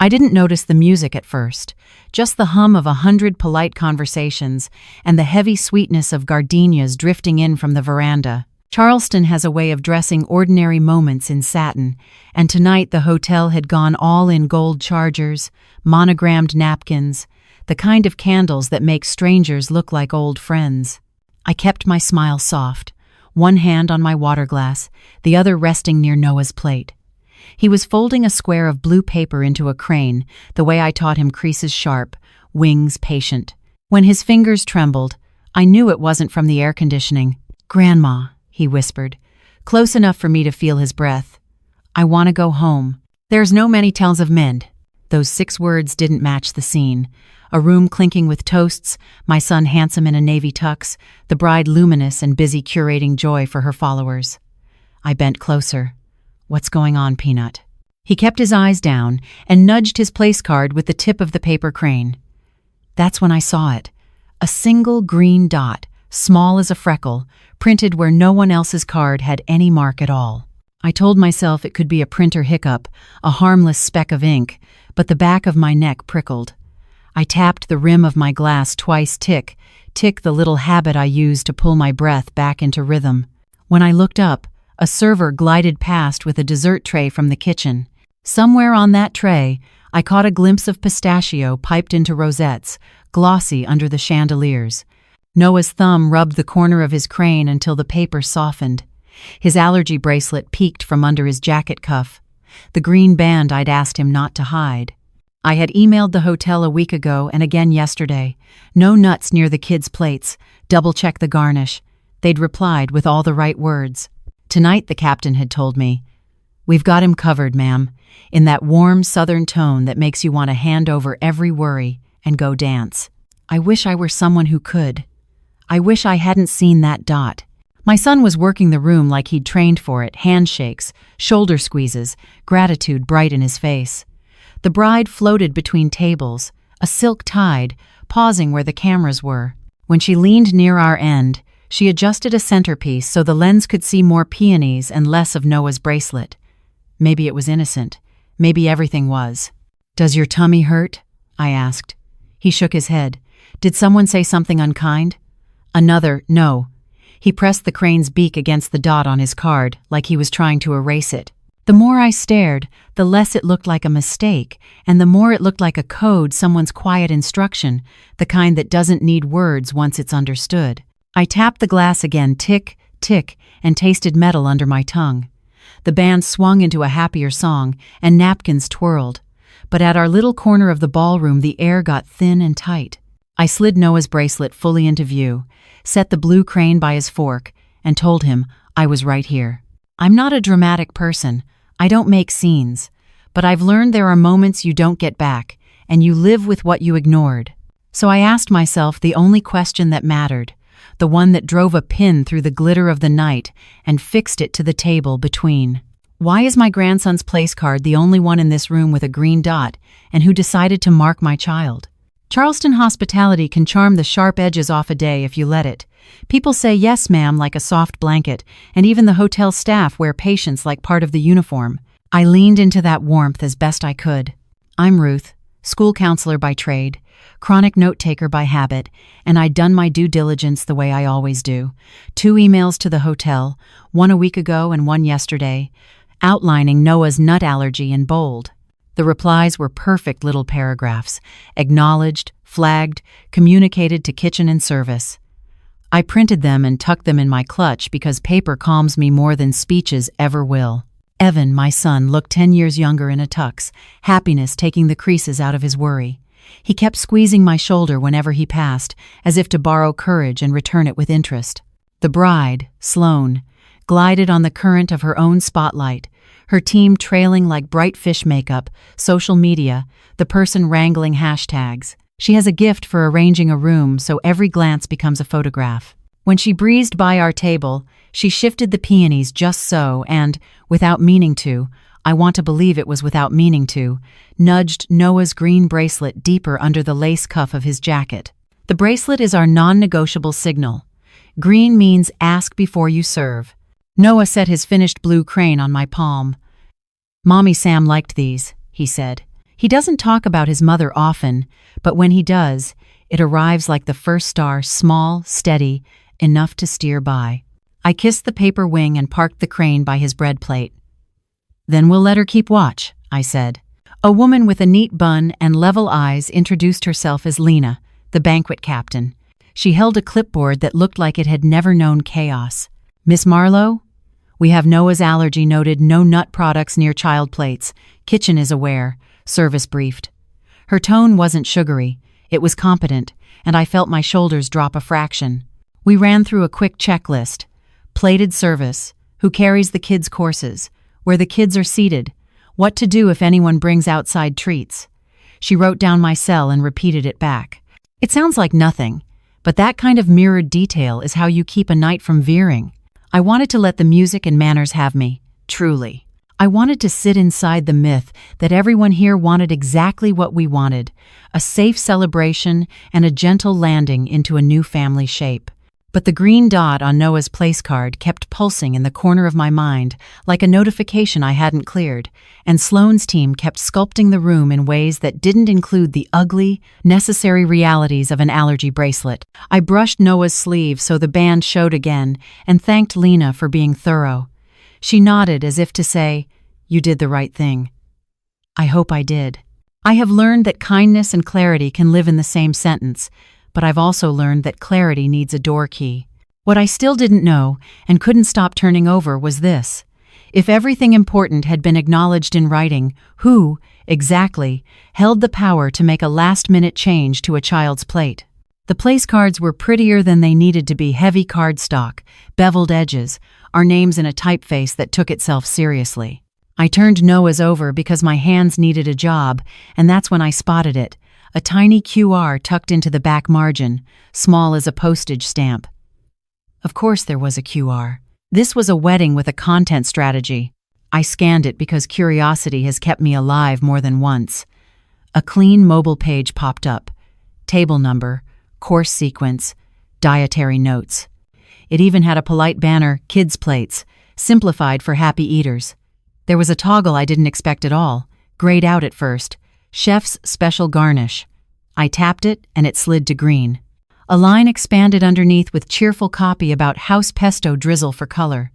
I didn't notice the music at first, just the hum of 100 polite conversations and the heavy sweetness of gardenias drifting in from the veranda. Charleston has a way of dressing ordinary moments in satin, and tonight the hotel had gone all in gold chargers, monogrammed napkins, the kind of candles that make strangers look like old friends. I kept my smile soft, one hand on my water glass, the other resting near Noah's plate. He was folding a square of blue paper into a crane, the way I taught him creases sharp, wings patient. When his fingers trembled, I knew it wasn't from the air conditioning. "Grandma," he whispered, close enough for me to feel his breath. "I want to go home. There's no many tells of mend." Those 6 words didn't match the scene. A room clinking with toasts, my son handsome in a navy tux, the bride luminous and busy curating joy for her followers. I bent closer. "What's going on, Peanut?" He kept his eyes down and nudged his place card with the tip of the paper crane. That's when I saw it. A single green dot, small as a freckle, printed where no one else's card had any mark at all. I told myself it could be a printer hiccup, a harmless speck of ink, but the back of my neck prickled. I tapped the rim of my glass twice, tick, tick, the little habit I used to pull my breath back into rhythm. When I looked up, a server glided past with a dessert tray from the kitchen. Somewhere on that tray, I caught a glimpse of pistachio piped into rosettes, glossy under the chandeliers. Noah's thumb rubbed the corner of his crane until the paper softened. His allergy bracelet peeked from under his jacket cuff, the green band I'd asked him not to hide. I had emailed the hotel a week ago and again yesterday. No nuts near the kids' plates. Double-check the garnish. They'd replied with all the right words. Tonight, the captain had told me, "We've got him covered, ma'am," in that warm southern tone that makes you want to hand over every worry and go dance. I wish I were someone who could. I wish I hadn't seen that dot. My son was working the room like he'd trained for it, handshakes, shoulder squeezes, gratitude bright in his face. The bride floated between tables, a silk tide, pausing where the cameras were. When she leaned near our end, she adjusted a centerpiece so the lens could see more peonies and less of Noah's bracelet. Maybe it was innocent. Maybe everything was. "Does your tummy hurt?" I asked. He shook his head. "Did someone say something unkind?" Another no. He pressed the crane's beak against the dot on his card, like he was trying to erase it. The more I stared, the less it looked like a mistake, and the more it looked like a code, someone's quiet instruction, the kind that doesn't need words once it's understood. I tapped the glass again, tick, tick, and tasted metal under my tongue. The band swung into a happier song, and napkins twirled. But at our little corner of the ballroom, the air got thin and tight. I slid Noah's bracelet fully into view, set the blue crane by his fork, and told him I was right here. I'm not a dramatic person. I don't make scenes. But I've learned there are moments you don't get back, and you live with what you ignored. So I asked myself the only question that mattered, the one that drove a pin through the glitter of the night and fixed it to the table between. Why is my grandson's place card the only one in this room with a green dot, and who decided to mark my child? Charleston hospitality can charm the sharp edges off a day if you let it. People say yes, ma'am, like a soft blanket, and even the hotel staff wear patience like part of the uniform. I leaned into that warmth as best I could. I'm Ruth, school counselor by trade, chronic note-taker by habit, and I'd done my due diligence the way I always do. 2 emails to the hotel, one a week ago and one yesterday, outlining Noah's nut allergy in bold. The replies were perfect little paragraphs, acknowledged, flagged, communicated to kitchen and service. I printed them and tucked them in my clutch because paper calms me more than speeches ever will. Evan, my son, looked 10 years younger in a tux, happiness taking the creases out of his worry. He kept squeezing my shoulder whenever he passed, as if to borrow courage and return it with interest. The bride, Sloane, glided on the current of her own spotlight, her team trailing like bright fish makeup, social media, the person wrangling hashtags. She has a gift for arranging a room so every glance becomes a photograph. When she breezed by our table, she shifted the peonies just so and, without meaning to, I want to believe it was without meaning to, nudged Noah's green bracelet deeper under the lace cuff of his jacket. The bracelet is our non-negotiable signal. Green means ask before you serve. Noah set his finished blue crane on my palm. "Mommy Sam liked these," he said. He doesn't talk about his mother often, but when he does, it arrives like the first star, small, steady, enough to steer by. I kissed the paper wing and parked the crane by his bread plate. "Then we'll let her keep watch," I said. A woman with a neat bun and level eyes introduced herself as Lena, the banquet captain. She held a clipboard that looked like it had never known chaos. "Miss Marlowe? We have Noah's allergy noted, no nut products near child plates. Kitchen is aware," service briefed. Her tone wasn't sugary, it was competent, and I felt my shoulders drop a fraction. We ran through a quick checklist. Plated service, who carries the kids' courses, where the kids are seated, what to do if anyone brings outside treats. She wrote down my cell and repeated it back. It sounds like nothing, but that kind of mirrored detail is how you keep a night from veering. I wanted to let the music and manners have me, truly. I wanted to sit inside the myth that everyone here wanted exactly what we wanted, a safe celebration and a gentle landing into a new family shape. But the green dot on Noah's place card kept pulsing in the corner of my mind like a notification I hadn't cleared, and Sloane's team kept sculpting the room in ways that didn't include the ugly, necessary realities of an allergy bracelet. I brushed Noah's sleeve so the band showed again and thanked Lena for being thorough. She nodded as if to say, "You did the right thing." I hope I did. I have learned that kindness and clarity can live in the same sentence, but I've also learned that clarity needs a door key. What I still didn't know and couldn't stop turning over was this. If everything important had been acknowledged in writing, who, exactly, held the power to make a last-minute change to a child's plate? The place cards were prettier than they needed to be, heavy cardstock, beveled edges, our names in a typeface that took itself seriously. I turned Noah's over because my hands needed a job, and that's when I spotted it. A tiny QR tucked into the back margin, small as a postage stamp. Of course there was a QR. This was a wedding with a content strategy. I scanned it because curiosity has kept me alive more than once. A clean mobile page popped up. Table number, course sequence, dietary notes. It even had a polite banner, kids' plates, simplified for happy eaters. There was a toggle I didn't expect at all, grayed out at first. Chef's special garnish. I tapped it and it slid to green. A line expanded underneath with cheerful copy about house pesto drizzle for color.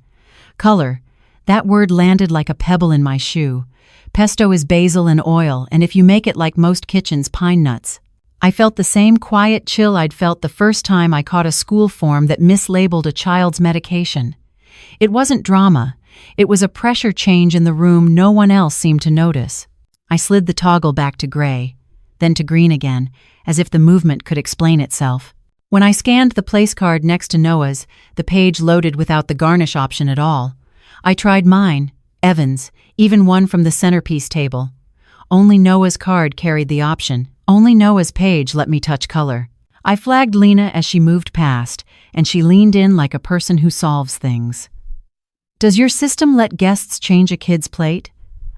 Color. That word landed like a pebble in my shoe. Pesto is basil and oil, and if you make it like most kitchens, pine nuts. I felt the same quiet chill I'd felt the first time I caught a school form that mislabeled a child's medication. It wasn't drama. It was a pressure change in the room no one else seemed to notice. I slid the toggle back to gray, then to green again, as if the movement could explain itself. When I scanned the place card next to Noah's, the page loaded without the garnish option at all. I tried mine, Evan's, even one from the centerpiece table. Only Noah's card carried the option. Only Noah's page let me touch color. I flagged Lena as she moved past, and she leaned in like a person who solves things. "Does your system let guests change a kid's plate?"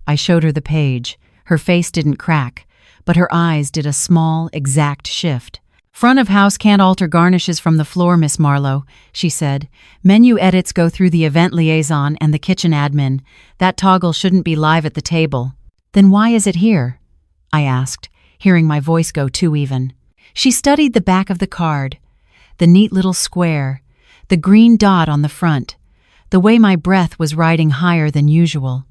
I showed her the page. Her face didn't crack, but her eyes did a small, exact shift. "Front of house can't alter garnishes from the floor, Miss Marlowe," she said. "Menu edits go through the event liaison and the kitchen admin. That toggle shouldn't be live at the table." "Then why is it here?" I asked, hearing my voice go too even. She studied the back of the card, the neat little square, the green dot on the front, the way my breath was riding higher than usual.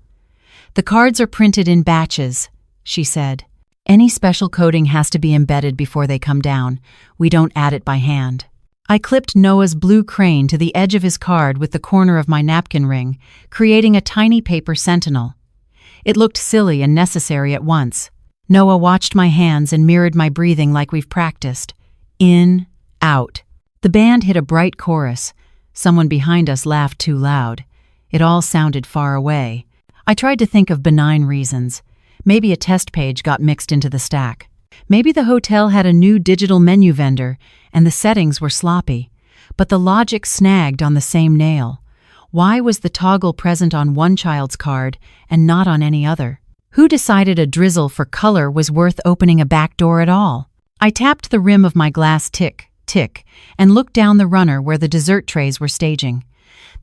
"The cards are printed in batches," she said. "Any special coding has to be embedded before they come down. We don't add it by hand." I clipped Noah's blue crane to the edge of his card with the corner of my napkin ring, creating a tiny paper sentinel. It looked silly and necessary at once. Noah watched my hands and mirrored my breathing like we've practiced. In, out. The band hit a bright chorus. Someone behind us laughed too loud. It all sounded far away. I tried to think of benign reasons. Maybe a test page got mixed into the stack. Maybe the hotel had a new digital menu vendor and the settings were sloppy. But the logic snagged on the same nail. Why was the toggle present on one child's card and not on any other? Who decided a drizzle for color was worth opening a back door at all? I tapped the rim of my glass tick, and looked down the runner where the dessert trays were staging.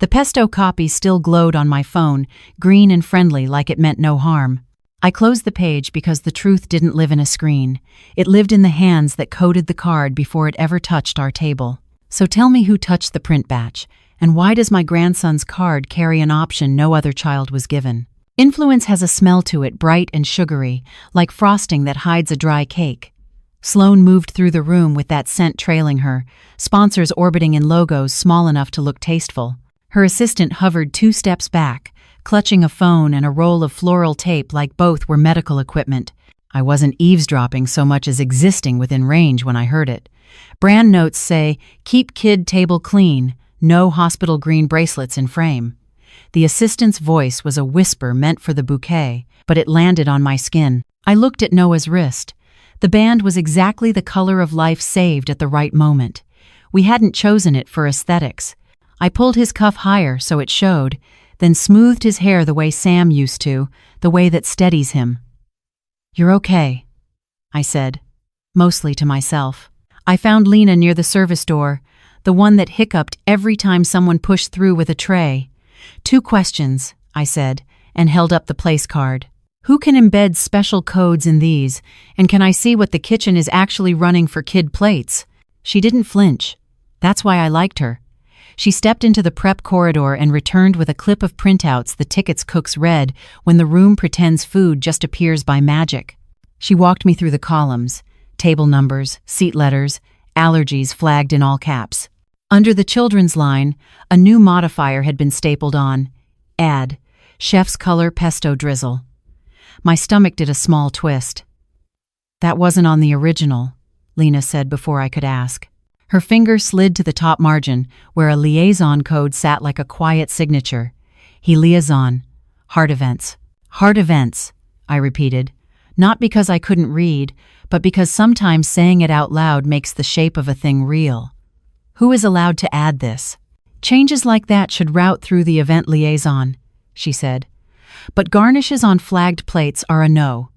The pesto copy still glowed on my phone, green and friendly like it meant no harm. I closed the page because the truth didn't live in a screen. It lived in the hands that coded the card before it ever touched our table. So tell me who touched the print batch, and why does my grandson's card carry an option no other child was given? Influence has a smell to it, bright and sugary, like frosting that hides a dry cake. Sloane moved through the room with that scent trailing her, sponsors orbiting in logos small enough to look tasteful. Her assistant hovered 2 steps back, clutching a phone and a roll of floral tape like both were medical equipment. I wasn't eavesdropping so much as existing within range when I heard it. Brand notes say, "Keep kid table clean, no hospital green bracelets in frame." The assistant's voice was a whisper meant for the bouquet, but it landed on my skin. I looked at Noah's wrist. The band was exactly the color of life saved at the right moment. We hadn't chosen it for aesthetics. I pulled his cuff higher so it showed, then smoothed his hair the way Sam used to, the way that steadies him. "You're okay," I said, mostly to myself. I found Lena near the service door, the one that hiccuped every time someone pushed through with a tray. "2 questions," I said, and held up the place card. "Who can embed special codes in these, and can I see what the kitchen is actually running for kid plates?" She didn't flinch. That's why I liked her. She stepped into the prep corridor and returned with a clip of printouts the tickets cooks read when the room pretends food just appears by magic. She walked me through the columns, table numbers, seat letters, allergies flagged in all caps. Under the children's line, a new modifier had been stapled on. Add, chef's color pesto drizzle. My stomach did a small twist. "That wasn't on the original," Lena said before I could ask. Her finger slid to the top margin, where a liaison code sat like a quiet signature. He liaison. Heart events. Heart events, I repeated. Not because I couldn't read, but because sometimes saying it out loud makes the shape of a thing real. Who is allowed to add this? Changes like that should route through the event liaison, she said. But garnishes on flagged plates are a no.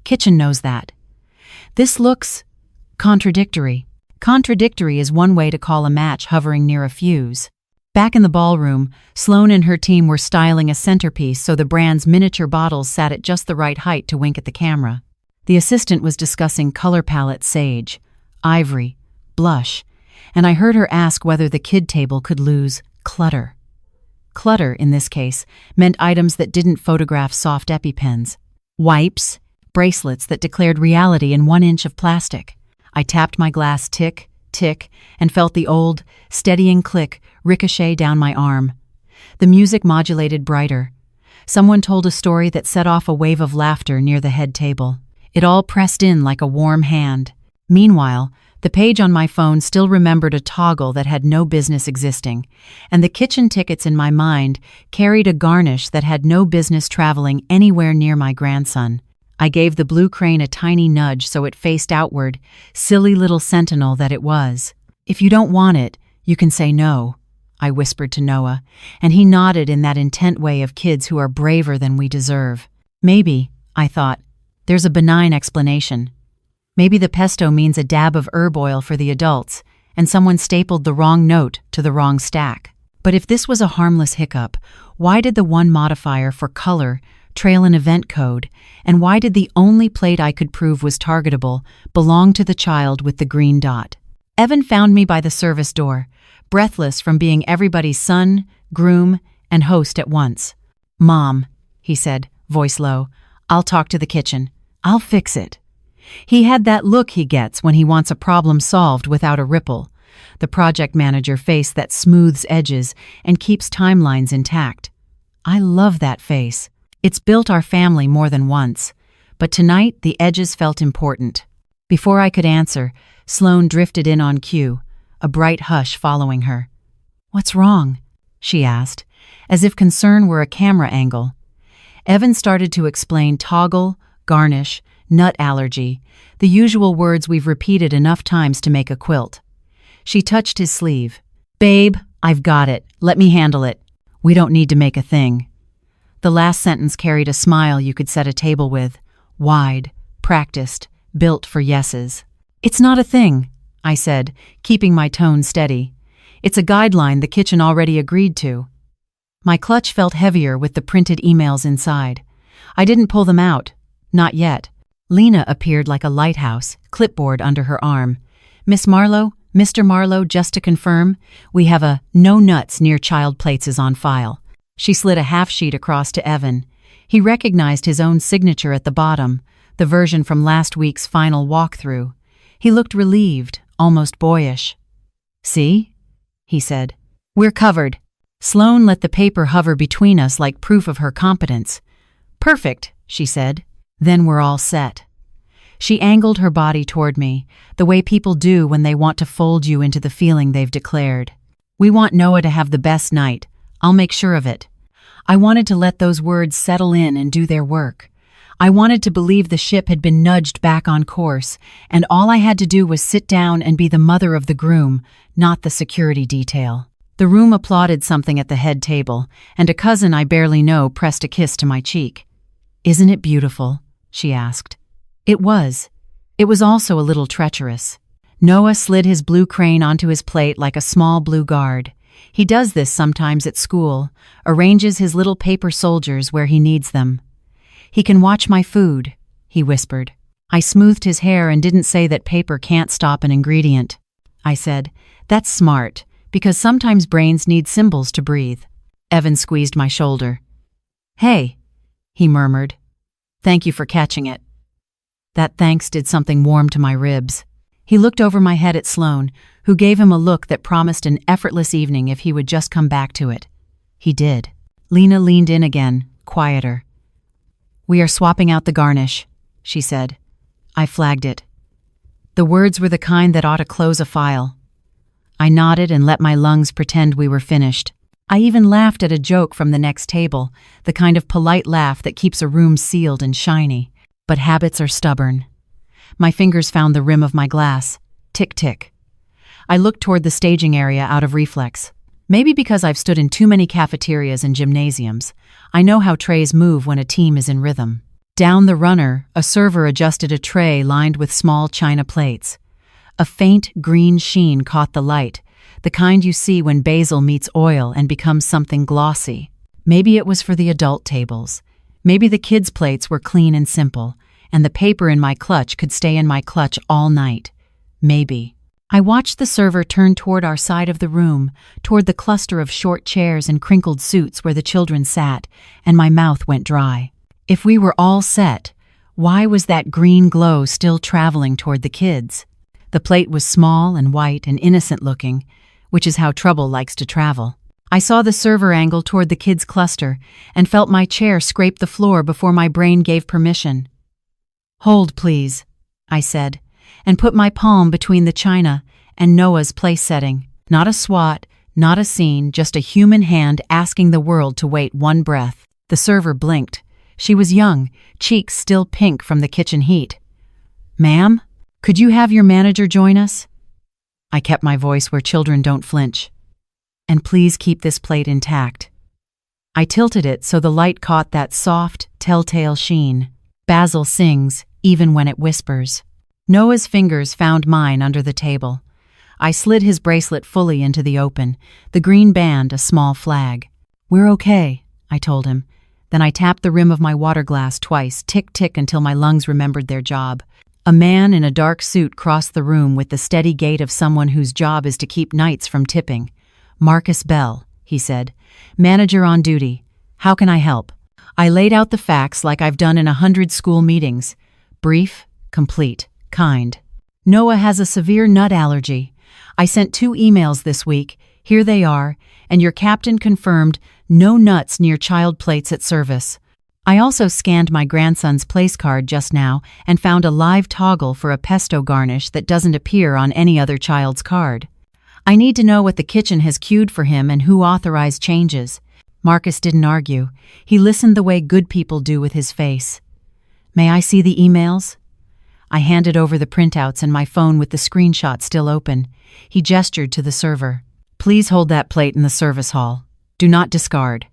Kitchen knows that. This looks contradictory. Contradictory is one way to call a match hovering near a fuse. Back in the ballroom, Sloane and her team were styling a centerpiece so the brand's miniature bottles sat at just the right height to wink at the camera. The assistant was discussing color palette sage, ivory, blush, and I heard her ask whether the kid table could lose clutter. Clutter, in this case, meant items that didn't photograph soft EpiPens. Wipes, bracelets that declared reality in 1 inch of plastic. I tapped my glass tick, tick, and felt the old, steadying click ricochet down my arm. The music modulated brighter. Someone told a story that set off a wave of laughter near the head table. It all pressed in like a warm hand. Meanwhile, the page on my phone still remembered a toggle that had no business existing, and the kitchen tickets in my mind carried a garnish that had no business traveling anywhere near my grandson. I gave the blue crane a tiny nudge so it faced outward, silly little sentinel that it was. "If you don't want it, you can say no," I whispered to Noah, and he nodded in that intent way of kids who are braver than we deserve. Maybe, I thought, there's a benign explanation. Maybe the pesto means a dab of herb oil for the adults, and someone stapled the wrong note to the wrong stack. But if this was a harmless hiccup, why did the one modifier for color trail an event code, and why did the only plate I could prove was targetable belong to the child with the green dot? Evan found me by the service door, breathless from being everybody's son, groom, and host at once. "Mom," he said, voice low, "I'll talk to the kitchen. I'll fix it." He had that look he gets when he wants a problem solved without a ripple, the project manager face that smooths edges and keeps timelines intact. I love that face. It's built our family more than once, but tonight the edges felt important. Before I could answer, Sloane drifted in on cue, a bright hush following her. "What's wrong?" she asked, as if concern were a camera angle. Evan started to explain toggle, garnish, nut allergy, the usual words we've repeated enough times to make a quilt. She touched his sleeve. "Babe, I've got it. Let me handle it. We don't need to make a thing." The last sentence carried a smile you could set a table with, wide, practiced, built for yeses. "It's not a thing," I said, keeping my tone steady. "It's a guideline the kitchen already agreed to." My clutch felt heavier with the printed emails inside. I didn't pull them out. Not yet. Lena appeared like a lighthouse, clipboard under her arm. Miss Marlowe, Mr. Marlowe, just to confirm, we have a no nuts near child plates is on file. She slid a half sheet across to Evan. He recognized his own signature at the bottom, the version from last week's final walkthrough. He looked relieved, almost boyish. See? He said. We're covered. Sloane let the paper hover between us like proof of her competence. Perfect, she said. Then we're all set. She angled her body toward me, the way people do when they want to fold you into the feeling they've declared. We want Noah to have the best night. I'll make sure of it. I wanted to let those words settle in and do their work. I wanted to believe the ship had been nudged back on course, and all I had to do was sit down and be the mother of the groom, not the security detail. The room applauded something at the head table, and a cousin I barely know pressed a kiss to my cheek. Isn't it beautiful? She asked. It was. It was also a little treacherous. Noah slid his blue crane onto his plate like a small blue guard. He does this sometimes at school, arranges his little paper soldiers where he needs them. He can watch my food, he whispered. I smoothed his hair and didn't say that paper can't stop an ingredient. I said, that's smart, because sometimes brains need symbols to breathe. Evan squeezed my shoulder. Hey, he murmured. Thank you for catching it. That thanks did something warm to my ribs. He looked over my head at Sloane, who gave him a look that promised an effortless evening if he would just come back to it. He did. Lena leaned in again, quieter. We are swapping out the garnish, she said. I flagged it. The words were the kind that ought to close a file. I nodded and let my lungs pretend we were finished. I even laughed at a joke from the next table, the kind of polite laugh that keeps a room sealed and shiny. But habits are stubborn. My fingers found the rim of my glass. Tick, tick. I looked toward the staging area out of reflex. Maybe because I've stood in too many cafeterias and gymnasiums, I know how trays move when a team is in rhythm. Down the runner, a server adjusted a tray lined with small china plates. A faint green sheen caught the light, the kind you see when basil meets oil and becomes something glossy. Maybe it was for the adult tables. Maybe the kids' plates were clean and simple, and the paper in my clutch could stay in my clutch all night. Maybe. I watched the server turn toward our side of the room, toward the cluster of short chairs and crinkled suits where the children sat, and my mouth went dry. If we were all set, why was that green glow still traveling toward the kids? The plate was small and white and innocent-looking, which is how trouble likes to travel. I saw the server angle toward the kids' cluster and felt my chair scrape the floor before my brain gave permission. Hold, please, I said, and put my palm between the china and Noah's place setting. Not a swat, not a scene, just a human hand asking the world to wait one breath. The server blinked. She was young, cheeks still pink from the kitchen heat. Ma'am, could you have your manager join us? I kept my voice where children don't flinch. And please keep this plate intact. I tilted it so the light caught that soft, telltale sheen. Basil sings, even when it whispers. Noah's fingers found mine under the table. I slid his bracelet fully into the open, the green band a small flag. We're okay, I told him. Then I tapped the rim of my water glass twice, tick-tick until my lungs remembered their job. A man in a dark suit crossed the room with the steady gait of someone whose job is to keep knights from tipping. Marcus Bell, he said. Manager on duty. How can I help? I laid out the facts like I've done in 100 school meetings. Brief, complete, kind. Noah has a severe nut allergy. I sent 2 emails this week. Here they are, and your captain confirmed no nuts near child plates at service. I also scanned my grandson's place card just now and found a live toggle for a pesto garnish that doesn't appear on any other child's card. I need to know what the kitchen has queued for him and who authorized changes. Marcus didn't argue. He listened the way good people do with his face. May I see the emails? I handed over the printouts and my phone with the screenshot still open. He gestured to the server. Please hold that plate in the service hall. Do not discard.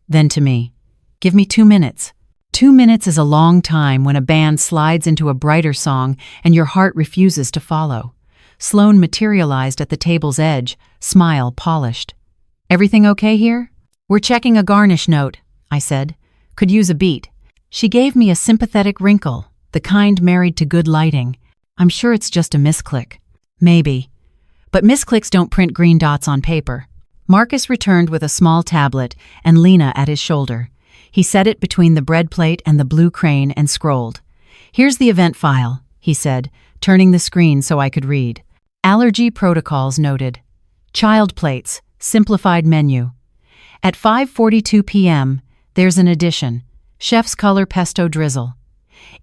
Then to me. Give me 2 minutes. 2 minutes is a long time when a band slides into a brighter song and your heart refuses to follow. Sloane materialized at the table's edge, smile polished. Everything okay here? We're checking a garnish note, I said. Could use a beat. She gave me a sympathetic wrinkle, the kind married to good lighting. I'm sure it's just a misclick. Maybe. But misclicks don't print green dots on paper. Marcus returned with a small tablet and Lena at his shoulder. He set it between the bread plate and the blue crane and scrolled. Here's the event file, he said, turning the screen so I could read. Allergy protocols noted. Child plates, simplified menu. At 5:42 p.m., there's an addition. Chef's color pesto drizzle.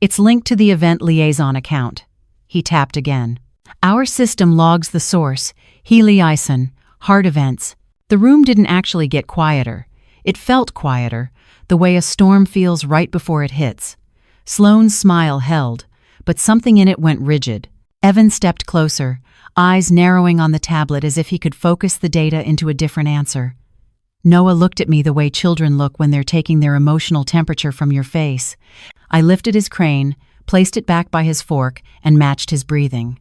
It's linked to the event liaison account. He tapped again. Our system logs the source, Healy-Ison, hard events. The room didn't actually get quieter. It felt quieter, the way a storm feels right before it hits. Sloane's smile held, but something in it went rigid. Evan stepped closer, eyes narrowing on the tablet as if he could focus the data into a different answer. Noah looked at me the way children look when they're taking their emotional temperature from your face. I lifted his crane, placed it back by his fork, and matched his breathing.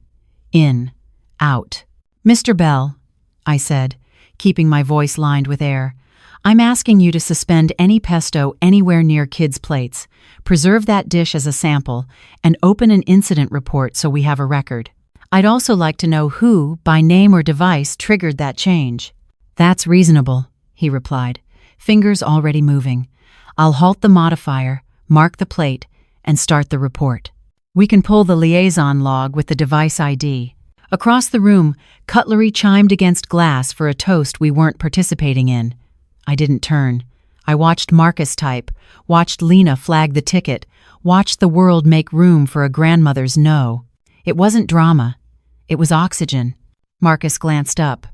In, out. Mr. Bell, I said, keeping my voice lined with air, I'm asking you to suspend any pesto anywhere near kids' plates, preserve that dish as a sample, and open an incident report so we have a record. I'd also like to know who, by name or device, triggered that change. That's reasonable, he replied, fingers already moving. I'll halt the modifier, mark the plate, and start the report. We can pull the liaison log with the device ID. Across the room, cutlery chimed against glass for a toast we weren't participating in. I didn't turn. I watched Marcus type, watched Lena flag the ticket, watched the world make room for a grandmother's no. It wasn't drama. It was oxygen. Marcus glanced up.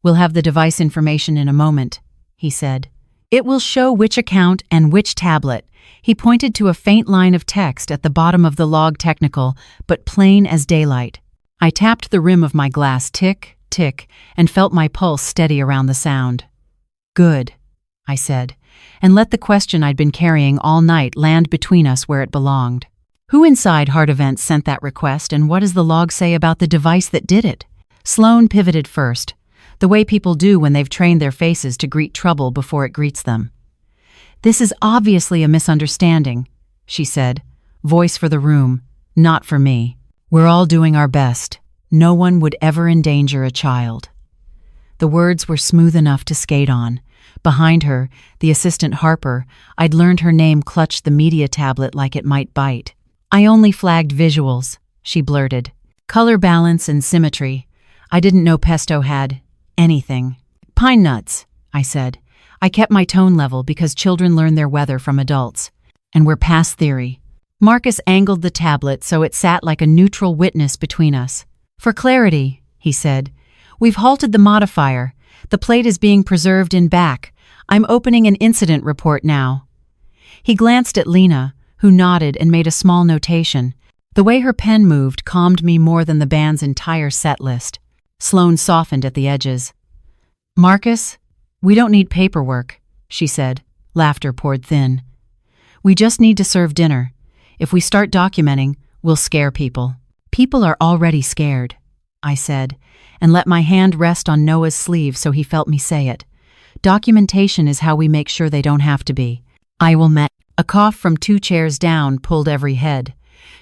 We'll have the device information in a moment, he said. It will show which account and which tablet. He pointed to a faint line of text at the bottom of the log, technical, but plain as daylight. I tapped the rim of my glass tick, tick, and felt my pulse steady around the sound. Good, I said, and let the question I'd been carrying all night land between us where it belonged. Who inside Hard Events sent that request, and what does the log say about the device that did it? Sloane pivoted first, the way people do when they've trained their faces to greet trouble before it greets them. This is obviously a misunderstanding, she said, voice for the room, not for me. We're all doing our best. No one would ever endanger a child. The words were smooth enough to skate on. Behind her, the assistant Harper, I'd learned her name, clutched the media tablet like it might bite. I only flagged visuals, she blurted. Color balance and symmetry. I didn't know pesto had anything. Pine nuts, I said. I kept my tone level because children learn their weather from adults. And we're past theory. Marcus angled the tablet so it sat like a neutral witness between us. For clarity, he said, we've halted the modifier. The plate is being preserved in back. I'm opening an incident report now. He glanced at Lena, who nodded and made a small notation. The way her pen moved calmed me more than the band's entire set list. Sloane softened at the edges. Marcus, we don't need paperwork, she said. Laughter poured thin. We just need to serve dinner. If we start documenting, we'll scare people. People are already scared, I said, and let my hand rest on Noah's sleeve so he felt me say it. Documentation is how we make sure they don't have to be. I will met. A cough from 2 chairs down pulled every head.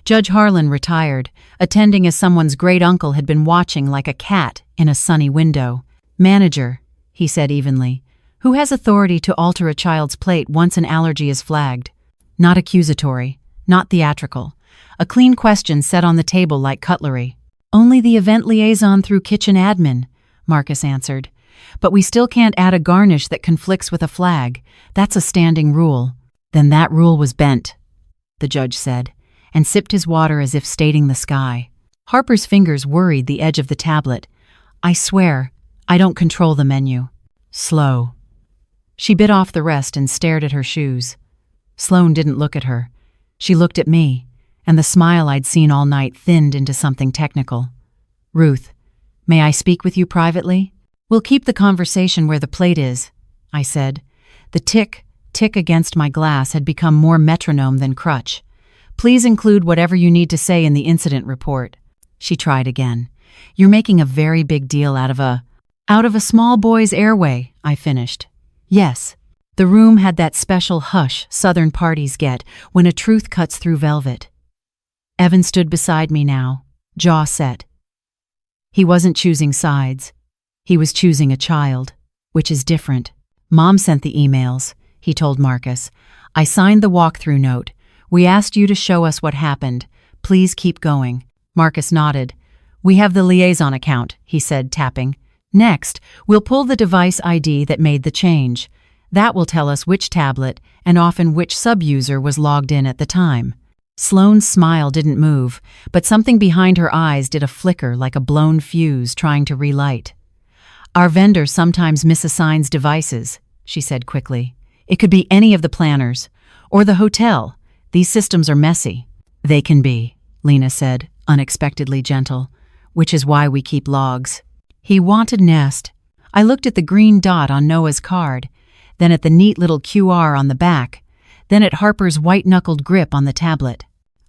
Judge Harlan retired, attending as someone's great-uncle had been watching like a cat in a sunny window. Manager, he said evenly, who has authority to alter a child's plate once an allergy is flagged? Not accusatory, not theatrical. A clean question set on the table like cutlery. Only the event liaison through kitchen admin, Marcus answered. But we still can't add a garnish that conflicts with a flag. That's a standing rule. Then that rule was bent, the judge said, and sipped his water as if stating the sky. Harper's fingers worried the edge of the tablet. I swear, I don't control the menu. Slow. She bit off the rest and stared at her shoes. Sloane didn't look at her. She looked at me, and the smile I'd seen all night thinned into something technical. Ruth, may I speak with you privately? We'll keep the conversation where the plate is, I said. The tick against my glass had become more metronome than crutch. Please include whatever you need to say in the incident report. She tried again. You're making a very big deal out of a small boy's airway, I finished. Yes. The room had that special hush Southern parties get when a truth cuts through velvet. Evan stood beside me now, jaw set. He wasn't choosing sides. He was choosing a child, which is different. Mom sent the emails, he told Marcus. I signed the walkthrough note. We asked you to show us what happened. Please keep going. Marcus nodded. We have the liaison account, he said, tapping. Next, we'll pull the device ID that made the change. That will tell us which tablet and often which sub-user was logged in at the time. Sloane's smile didn't move, but something behind her eyes did a flicker like a blown fuse trying to relight. Our vendor sometimes misassigns devices, she said quickly. It could be any of the planners. Or the hotel. These systems are messy. They can be, Lena said, unexpectedly gentle, which is why we keep logs. He wanted Nest. I looked at the green dot on Noah's card, then at the neat little QR on the back, then at Harper's white-knuckled grip on the tablet.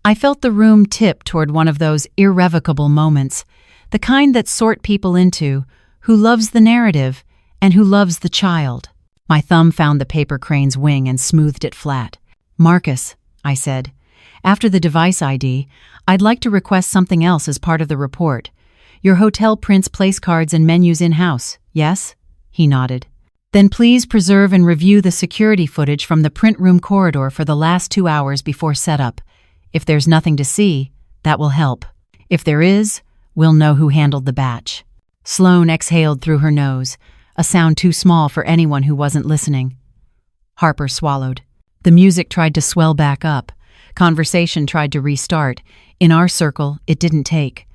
I felt the room tip toward one of those irrevocable moments, the kind that sort people into who loves the narrative and who loves the child. My thumb found the paper crane's wing and smoothed it flat. Marcus, I said, after the device ID, I'd like to request something else as part of the report. Your hotel prints place cards and menus in-house, yes? He nodded. Then please preserve and review the security footage from the print room corridor for the last 2 hours before setup. If there's nothing to see, that will help. If there is, we'll know who handled the batch. Sloane exhaled through her nose, a sound too small for anyone who wasn't listening. Harper swallowed. The music tried to swell back up. Conversation tried to restart. In our circle, it didn't take.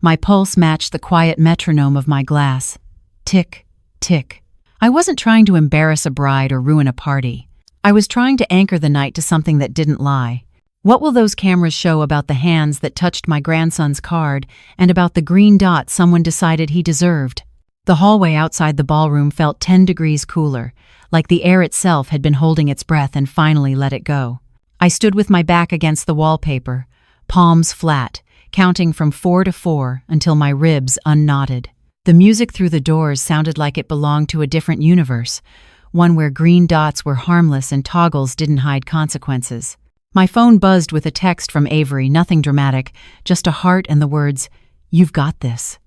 My pulse matched the quiet metronome of my glass. Tick, tick. I wasn't trying to embarrass a bride or ruin a party. I was trying to anchor the night to something that didn't lie. What will those cameras show about the hands that touched my grandson's card and about the green dot someone decided he deserved? The hallway outside the ballroom felt 10 degrees cooler, like the air itself had been holding its breath and finally let it go. I stood with my back against the wallpaper, palms flat, counting from 4 to 4 until my ribs unknotted. The music through the doors sounded like it belonged to a different universe, one where green dots were harmless and toggles didn't hide consequences. My phone buzzed with a text from Avery, nothing dramatic, just a heart and the words, "You've got this."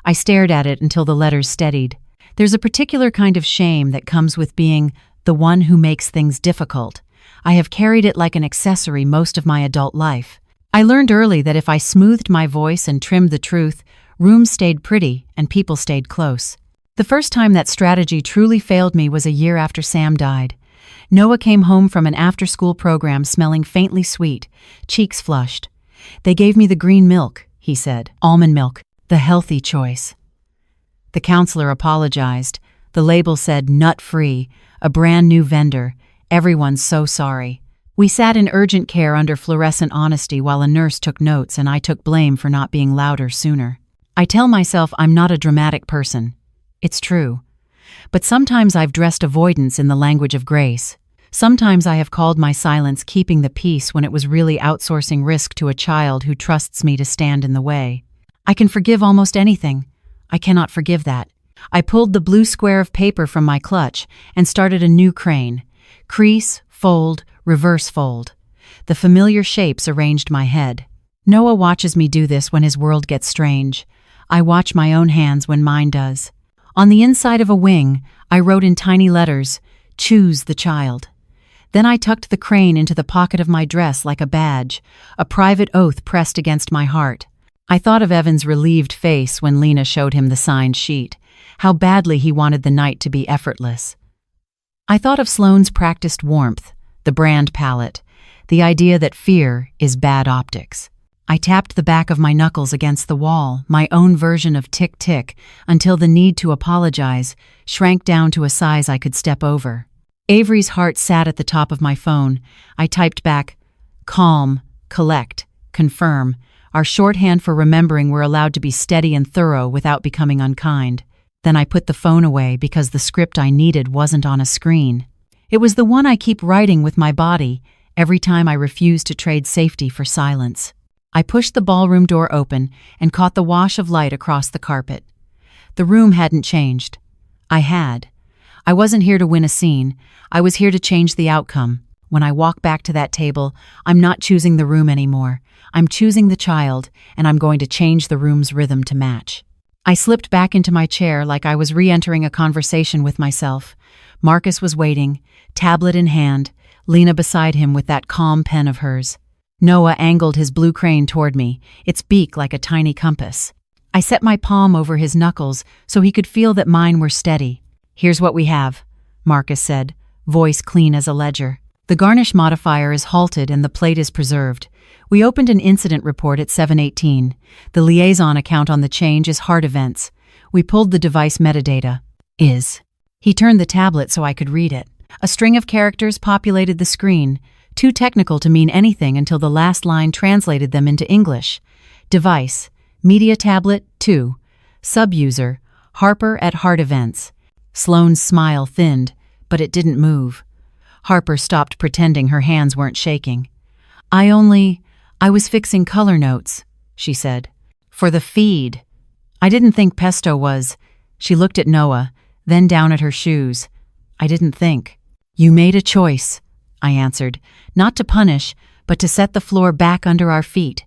I stared at it until the letters steadied. There's a particular kind of shame that comes with being the one who makes things difficult. I have carried it like an accessory most of my adult life. I learned early that if I smoothed my voice and trimmed the truth, rooms stayed pretty and people stayed close. The first time that strategy truly failed me was a year after Sam died. Noah came home from an after-school program smelling faintly sweet, cheeks flushed. They gave me the green milk, he said, almond milk, the healthy choice. The counselor apologized. The label said nut-free, a brand new vendor. Everyone's so sorry. We sat in urgent care under fluorescent honesty while a nurse took notes and I took blame for not being louder sooner. I tell myself I'm not a dramatic person. It's true. But sometimes I've dressed avoidance in the language of grace. Sometimes I have called my silence keeping the peace when it was really outsourcing risk to a child who trusts me to stand in the way. I can forgive almost anything. I cannot forgive that. I pulled the blue square of paper from my clutch and started a new crane. Crease, fold, reverse fold. The familiar shapes arranged my head. Noah watches me do this when his world gets strange. I watch my own hands when mine does. On the inside of a wing, I wrote in tiny letters, "Choose the child." Then I tucked the crane into the pocket of my dress like a badge, a private oath pressed against my heart. I thought of Evan's relieved face when Lena showed him the signed sheet, how badly he wanted the night to be effortless. I thought of Sloane's practiced warmth, the brand palette, the idea that fear is bad optics. I tapped the back of my knuckles against the wall, my own version of tick-tick, until the need to apologize shrank down to a size I could step over. Avery's heart sat at the top of my phone. I typed back, calm, collect, confirm, our shorthand for remembering we're allowed to be steady and thorough without becoming unkind. Then I put the phone away because the script I needed wasn't on a screen. It was the one I keep writing with my body every time I refuse to trade safety for silence. I pushed the ballroom door open and caught the wash of light across the carpet. The room hadn't changed. I had. I wasn't here to win a scene. I was here to change the outcome. When I walk back to that table, I'm not choosing the room anymore. I'm choosing the child, and I'm going to change the room's rhythm to match. I slipped back into my chair like I was re-entering a conversation with myself. Marcus was waiting, tablet in hand, Lena beside him with that calm pen of hers. Noah angled his blue crane toward me, its beak like a tiny compass. I set my palm over his knuckles so he could feel that mine were steady. "Here's what we have," Marcus said, voice clean as a ledger. "The garnish modifier is halted and the plate is preserved. We opened an incident report at 7:18. The liaison account on the change is heart events. We pulled the device metadata. Is." He turned the tablet so I could read it. A string of characters populated the screen, too technical to mean anything until the last line translated them into English. Device, media tablet 2, sub-user, Harper at heart events. Sloane's smile thinned, but it didn't move. Harper stopped pretending her hands weren't shaking. I was fixing color notes," she said. "For the feed. I didn't think pesto was." She looked at Noah, then down at her shoes. "I didn't think." "You made a choice," I answered, "not to punish, but to set the floor back under our feet.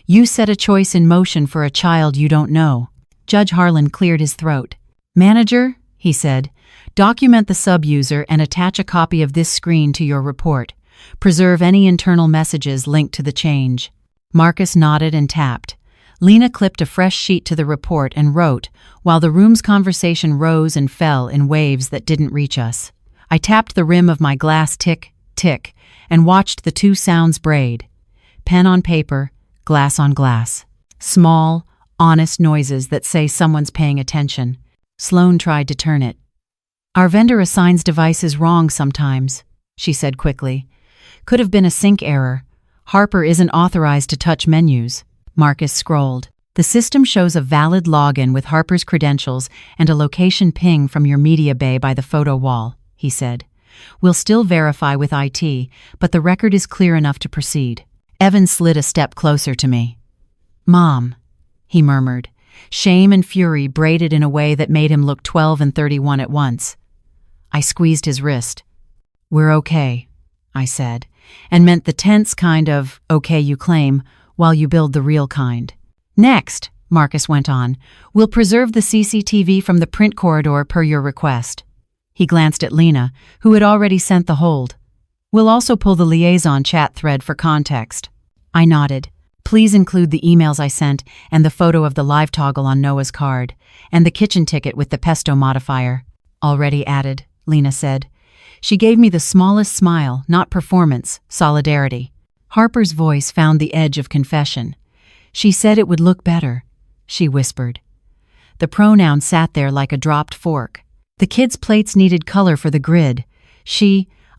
You set a choice in motion for a child you don't know." Judge Harlan cleared his throat. "Manager," he said, "document the sub-user and attach a copy of this screen to your report. Preserve any internal messages linked to the change." Marcus nodded and tapped. Lena clipped a fresh sheet to the report and wrote, while the room's conversation rose and fell in waves that didn't reach us. I tapped the rim of my glass tick, tick, and watched the two sounds braid. Pen on paper, glass on glass. Small, honest noises that say someone's paying attention. Sloane tried to turn it. "Our vendor assigns devices wrong sometimes," she said quickly. "Could have been a sync error. Harper isn't authorized to touch menus." Marcus scrolled. "The system shows a valid login with Harper's credentials and a location ping from your media bay by the photo wall," he said. "We'll still verify with IT, but the record is clear enough to proceed." Evan slid a step closer to me. "Mom," he murmured, shame and fury braided in a way that made him look 12 and 31 at once. I squeezed his wrist. "We're okay," I said, and meant the tense kind of okay you claim while you build the real kind. "Next," Marcus went on, "we'll preserve the CCTV from the print corridor per your request." He glanced at Lena, who had already sent the hold. "We'll also pull the liaison chat thread for context." I nodded. "Please include the emails I sent and the photo of the live toggle on Noah's card, and the kitchen ticket with the pesto modifier." "Already added," Lena said. She gave me the smallest smile, not performance, solidarity. Harper's voice found the edge of confession. "She said it would look better," she whispered. The pronoun sat there like a dropped fork. The kids' plates needed color for the grid.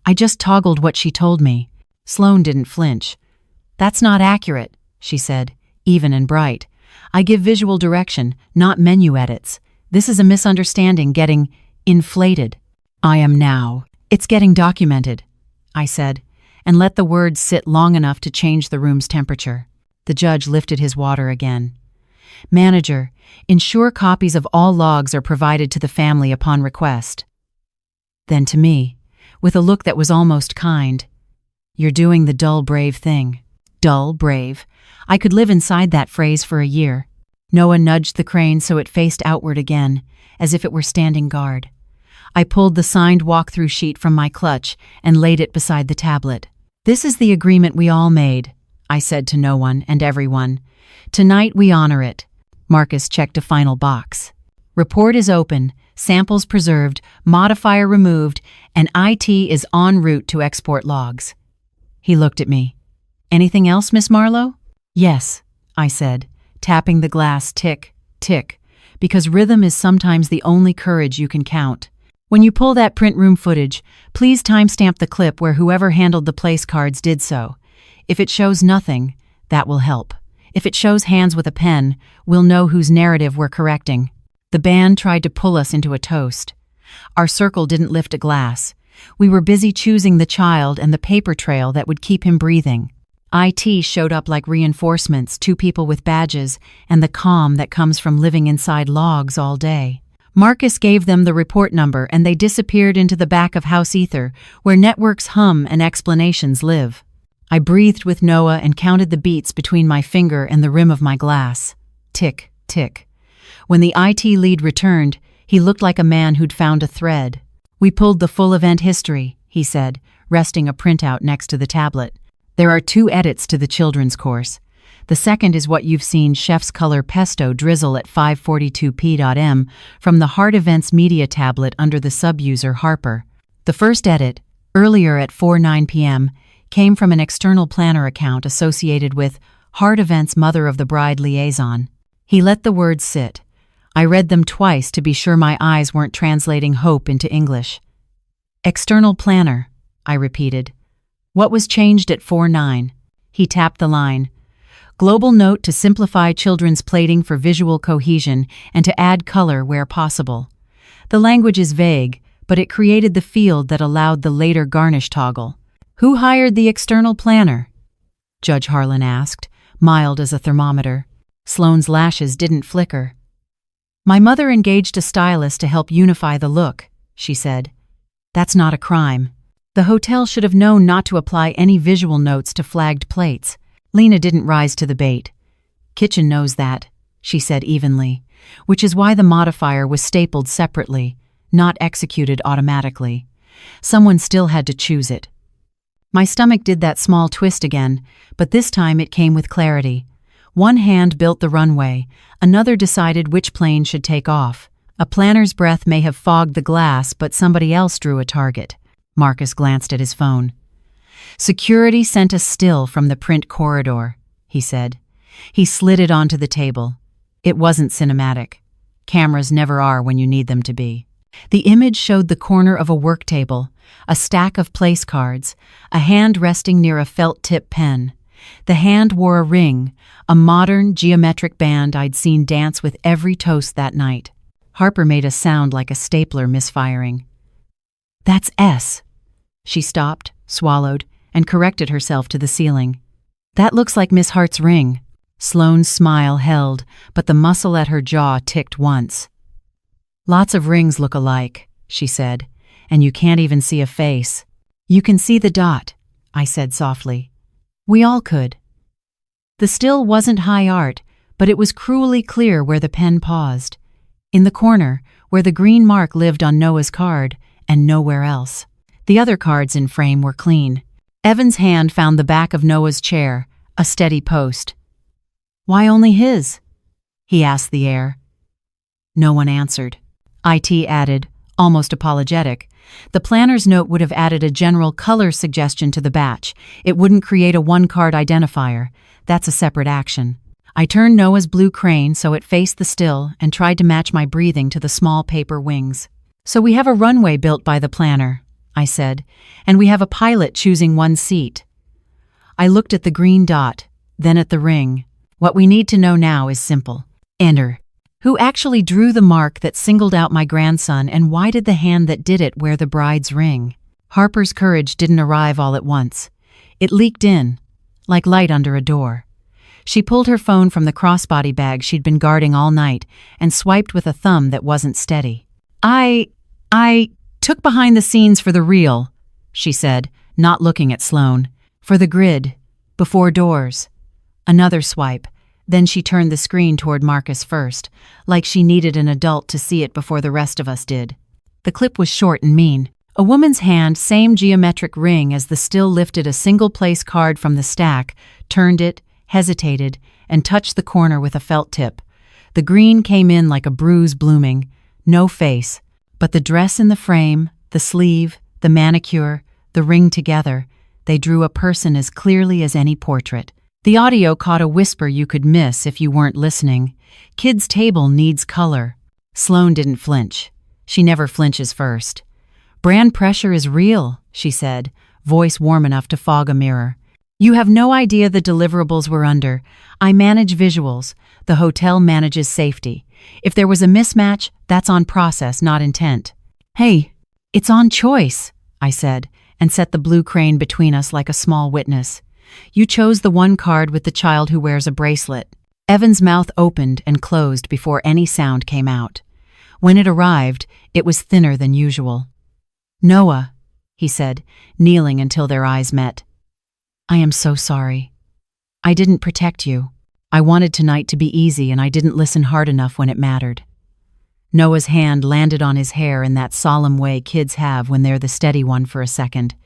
I just toggled what she told me. Sloane didn't flinch. "That's not accurate," she said, even and bright. "I give visual direction, not menu edits. This is a misunderstanding getting inflated." "I am now. It's getting documented," I said, and let the words sit long enough to change the room's temperature. The judge lifted his water again. "Manager, ensure copies of all logs are provided to the family upon request." Then to me, with a look that was almost kind, "You're doing the dull, brave thing." Dull, brave. I could live inside that phrase for a year. Noah nudged the crane so it faced outward again, as if it were standing guard. I pulled the signed walkthrough sheet from my clutch and laid it beside the tablet. "This is the agreement we all made," I said to no one and everyone. "Tonight we honor it." Marcus checked a final box. "Report is open, samples preserved, modifier removed, and IT is en route to export logs." He looked at me. "Anything else, Miss Marlowe?" "Yes," I said, tapping the glass tick, tick, because rhythm is sometimes the only courage you can count. "When you pull that print room footage, please timestamp the clip where whoever handled the place cards did so. If it shows nothing, that will help. If it shows hands with a pen, we'll know whose narrative we're correcting." The band tried to pull us into a toast. Our circle didn't lift a glass. We were busy choosing the child and the paper trail that would keep him breathing. IT showed up like reinforcements, 2 people with badges, and the calm that comes from living inside logs all day. Marcus gave them the report number and they disappeared into the back of house ether, where networks hum and explanations live. I breathed with Noah and counted the beats between my finger and the rim of my glass. Tick, tick. When the IT lead returned, he looked like a man who'd found a thread. "We pulled the full event history," he said, resting a printout next to the tablet. "There are 2 edits to the children's course. The second is what you've seen chef's color pesto drizzle at 542p.m. from the Hard Events media tablet under the sub-user Harper. The first edit, earlier at 4:09 p.m., came from an external planner account associated with Hard Events Mother of the Bride Liaison." He let the words sit. I read them twice to be sure my eyes weren't translating hope into English. "External planner," I repeated. "What was changed at 4:09? He tapped the line. "Global note to simplify children's plating for visual cohesion and to add color where possible." The language is vague, but it created the field that allowed the later garnish toggle. "Who hired the external planner?" Judge Harlan asked, mild as a thermometer. Sloane's lashes didn't flicker. "My mother engaged a stylist to help unify the look," she said. "That's not a crime. The hotel should have known not to apply any visual notes to flagged plates." Lena didn't rise to the bait. "Kitchen knows that," she said evenly, which is why the modifier was stapled separately, not executed automatically. Someone still had to choose it. My stomach did that small twist again, but this time it came with clarity. One hand built the runway, another decided which plane should take off. A planner's breath may have fogged the glass, but somebody else drew a target. Marcus glanced at his phone. "Security sent a still from the print corridor," he said. He slid it onto the table. It wasn't cinematic. Cameras never are when you need them to be. The image showed the corner of a work table, a stack of place cards, a hand resting near a felt-tip pen. The hand wore a ring, a modern, geometric band I'd seen dance with every toast that night. Harper made a sound like a stapler misfiring. "That's S." She stopped, swallowed, and corrected herself to the ceiling. "That looks like Miss Hart's ring." Sloane's smile held, but the muscle at her jaw ticked once. "Lots of rings look alike," she said, "and you can't even see a face." "You can see the dot," I said softly. "We all could." The still wasn't high art, but it was cruelly clear where the pen paused. In the corner, where the green mark lived on Noah's card, and nowhere else. The other cards in frame were clean. Evan's hand found the back of Noah's chair, a steady post. "Why only his?" he asked the air. No one answered. IT added, almost apologetic. The planner's note would have added a general color suggestion to the batch. It wouldn't create a one-card identifier. That's a separate action. I turned Noah's blue crane so it faced the still and tried to match my breathing to the small paper wings. "So we have a runway built by the planner," I said, "and we have a pilot choosing one seat." I looked at the green dot, then at the ring. What we need to know now is simple. Enter. Who actually drew the mark that singled out my grandson, and why did the hand that did it wear the bride's ring? Harper's courage didn't arrive all at once. It leaked in, like light under a door. She pulled her phone from the crossbody bag she'd been guarding all night and swiped with a thumb that wasn't steady. I took behind the scenes for the reel," she said, not looking at Sloane. "For the grid, before doors." Another swipe. Then she turned the screen toward Marcus first, like she needed an adult to see it before the rest of us did. The clip was short and mean. A woman's hand, same geometric ring as the still, lifted a single-place card from the stack, turned it, hesitated, and touched the corner with a felt tip. The green came in like a bruise blooming. No face, but the dress in the frame, the sleeve, the manicure, the ring together, they drew a person as clearly as any portrait. The audio caught a whisper you could miss if you weren't listening. "Kid's table needs color." Sloane didn't flinch. She never flinches first. "Brand pressure is real," she said, voice warm enough to fog a mirror. "You have no idea the deliverables we're under. I manage visuals. The hotel manages safety. If there was a mismatch, that's on process, not intent." "Hey, it's on choice," I said, and set the blue crane between us like a small witness. "You chose the one card with the child who wears a bracelet." Evan's mouth opened and closed before any sound came out. When it arrived, it was thinner than usual. "Noah," he said, kneeling until their eyes met. "I am so sorry. I didn't protect you. I wanted tonight to be easy and I didn't listen hard enough when it mattered." Noah's hand landed on his hair in that solemn way kids have when they're the steady one for a second.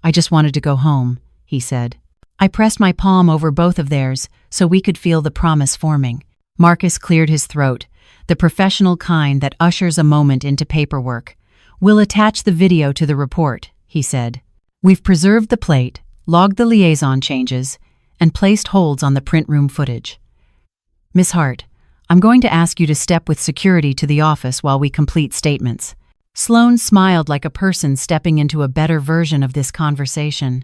"I just wanted to go home," he said. I pressed my palm over both of theirs so we could feel the promise forming. Marcus cleared his throat, the professional kind that ushers a moment into paperwork. "We'll attach the video to the report," he said. "We've preserved the plate, logged the liaison changes, and placed holds on the print room footage. Miss Hart, I'm going to ask you to step with security to the office while we complete statements." Sloane smiled like a person stepping into a better version of this conversation.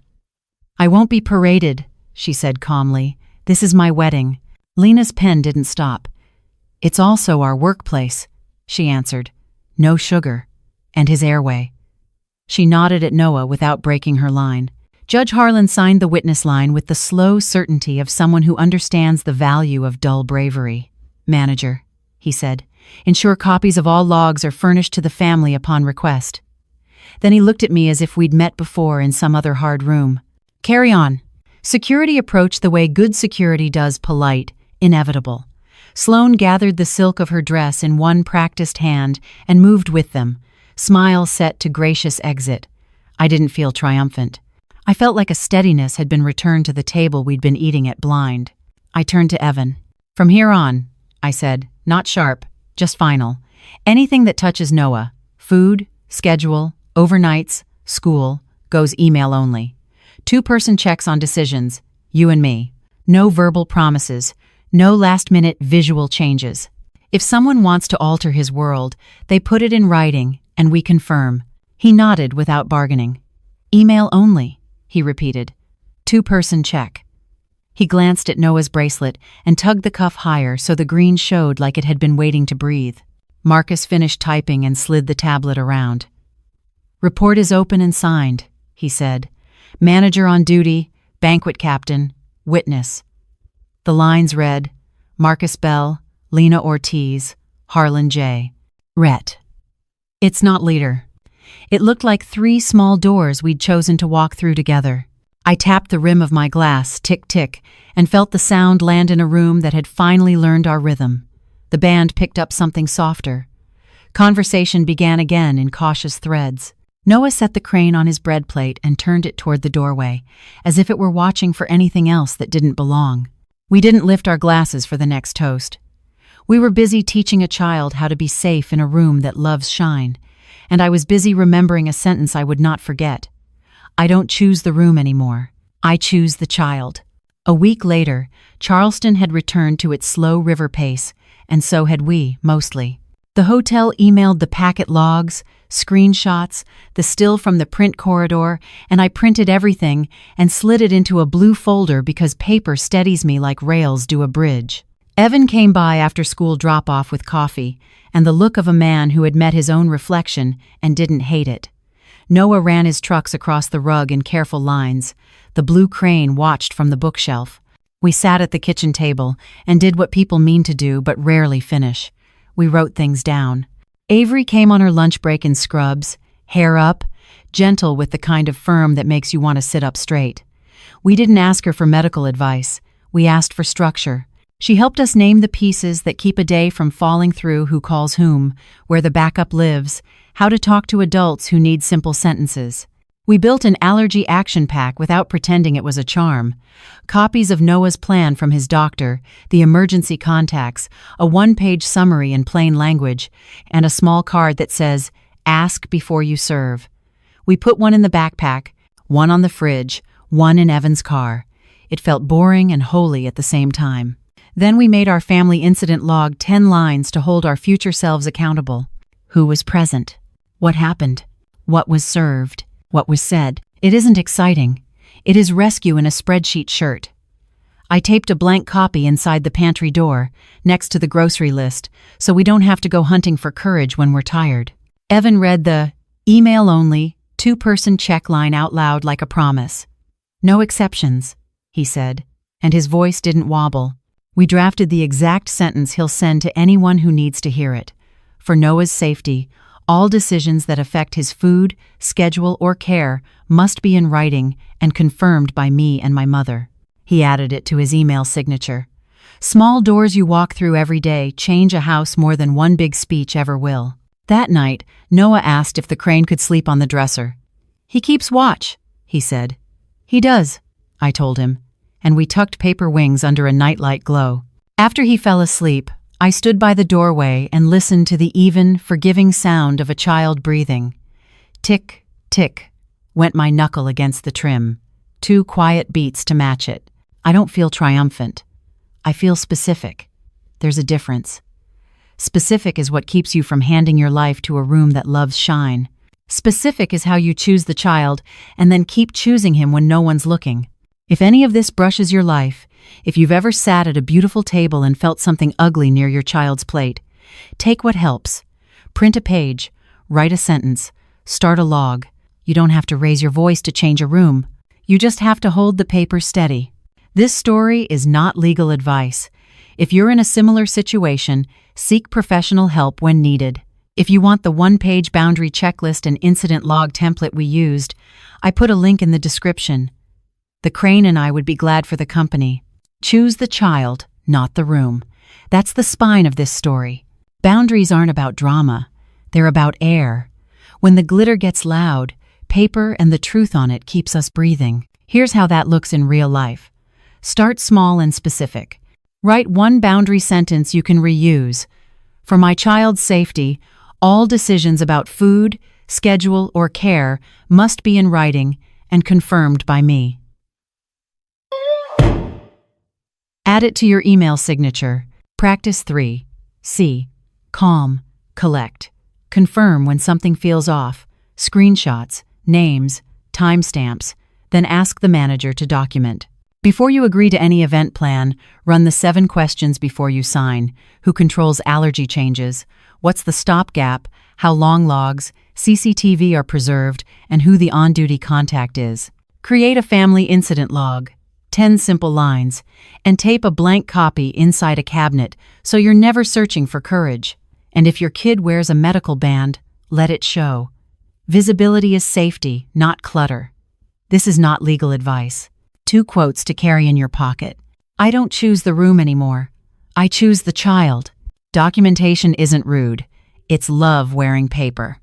"I won't be paraded," she said calmly. "This is my wedding." Lena's pen didn't stop. "It's also our workplace," she answered. "No sugar. And his airway." She nodded at Noah without breaking her line. Judge Harlan signed the witness line with the slow certainty of someone who understands the value of dull bravery. "Manager," he said, "ensure copies of all logs are furnished to the family upon request." Then he looked at me as if we'd met before in some other hard room. "Carry on." Security approached the way good security does, polite, inevitable. Sloane gathered the silk of her dress in one practiced hand and moved with them, smile set to gracious exit. I didn't feel triumphant. I felt like a steadiness had been returned to the table we'd been eating at blind. I turned to Evan. "From here on," I said, "not sharp, just final. Anything that touches Noah, food, schedule, overnights, school, goes email only. 2-person checks on decisions, you and me. No verbal promises, no last-minute visual changes. If someone wants to alter his world, they put it in writing, and we confirm." He nodded without bargaining. "Email only," he repeated. 2-person check." He glanced at Noah's bracelet and tugged the cuff higher so the green showed like it had been waiting to breathe. Marcus finished typing and slid the tablet around. "Report is open and signed," he said. "Manager on duty, banquet captain, witness." The lines read, Marcus Bell, Lena Ortiz, Harlan J. Rhett. "It's not leader." It looked like 3 small doors we'd chosen to walk through together. I tapped the rim of my glass, tick-tick, and felt the sound land in a room that had finally learned our rhythm. The band picked up something softer. Conversation began again in cautious threads. Noah set the crane on his bread plate and turned it toward the doorway, as if it were watching for anything else that didn't belong. We didn't lift our glasses for the next toast. We were busy teaching a child how to be safe in a room that loves shine, and I was busy remembering a sentence I would not forget. "I don't choose the room anymore. I choose the child." A week later, Charleston had returned to its slow river pace, and so had we, mostly. The hotel emailed the packet logs, screenshots, the still from the print corridor, and I printed everything and slid it into a blue folder because paper steadies me like rails do a bridge. Evan came by after school drop-off with coffee, and the look of a man who had met his own reflection and didn't hate it. Noah ran his trucks across the rug in careful lines. The blue crane watched from the bookshelf. We sat at the kitchen table and did what people mean to do but rarely finish. We wrote things down. Avery came on her lunch break in scrubs, hair up, gentle with the kind of firm that makes you want to sit up straight. We didn't ask her for medical advice. We asked for structure. She helped us name the pieces that keep a day from falling through who calls whom, where the backup lives, how to talk to adults who need simple sentences. We built an allergy action pack without pretending it was a charm. Copies of Noah's plan from his doctor, the emergency contacts, a 1-page summary in plain language, and a small card that says, "Ask before you serve." We put one in the backpack, one on the fridge, one in Evan's car. It felt boring and holy at the same time. Then we made our family incident log 10 lines to hold our future selves accountable. Who was present? What happened? What was served? What was said? It isn't exciting. It is rescue in a spreadsheet shirt. I taped a blank copy inside the pantry door, next to the grocery list, so we don't have to go hunting for courage when we're tired. Evan read the email only, 2-person check line out loud like a promise. "No exceptions," he said, and his voice didn't wobble. We drafted the exact sentence he'll send to anyone who needs to hear it. For Noah's safety, all decisions that affect his food, schedule, or care must be in writing and confirmed by me and my mother. He added it to his email signature. Small doors you walk through every day change a house more than one big speech ever will. That night, Noah asked if the crane could sleep on the dresser. He keeps watch, he said. He does, I told him, and we tucked paper wings under a nightlight glow. After he fell asleep, I stood by the doorway and listened to the even, forgiving sound of a child breathing. Tick, tick, went my knuckle against the trim, 2 quiet beats to match it. I don't feel triumphant. I feel specific. There's a difference. Specific is what keeps you from handing your life to a room that loves shine. Specific is how you choose the child and then keep choosing him when no one's looking. If any of this brushes your life, if you've ever sat at a beautiful table and felt something ugly near your child's plate, take what helps. Print a page, write a sentence, start a log. You don't have to raise your voice to change a room. You just have to hold the paper steady. This story is not legal advice. If you're in a similar situation, seek professional help when needed. If you want the one-page boundary checklist and incident log template we used, I put a link in the description. The crane and I would be glad for the company. Choose the child, not the room. That's the spine of this story. Boundaries aren't about drama. They're about air. When the glitter gets loud, paper and the truth on it keeps us breathing. Here's how that looks in real life. Start small and specific. Write one boundary sentence you can reuse. For my child's safety, all decisions about food, schedule, or care must be in writing and confirmed by me. Add it to your email signature. Practice 3. C. Calm. Collect. Confirm when something feels off. Screenshots, names, timestamps. Then ask the manager to document. Before you agree to any event plan, run the 7 questions before you sign. Who controls allergy changes? What's the stopgap? How long logs, CCTV are preserved, and who the on-duty contact is. Create a family incident log. 10 simple lines, and tape a blank copy inside a cabinet so you're never searching for courage. And if your kid wears a medical band, let it show. Visibility is safety, not clutter. This is not legal advice. 2 quotes to carry in your pocket. I don't choose the room anymore. I choose the child. Documentation isn't rude. It's love wearing paper.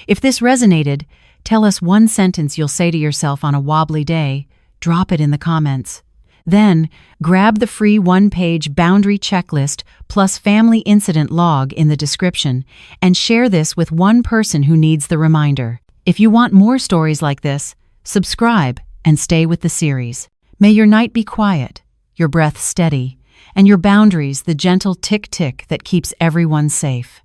If this resonated, tell us one sentence you'll say to yourself on a wobbly day. Drop it in the comments. Then, grab the free 1-page boundary checklist plus family incident log in the description and share this with one person who needs the reminder. If you want more stories like this, subscribe and stay with the series. May your night be quiet, your breath steady, and your boundaries the gentle tick-tick that keeps everyone safe.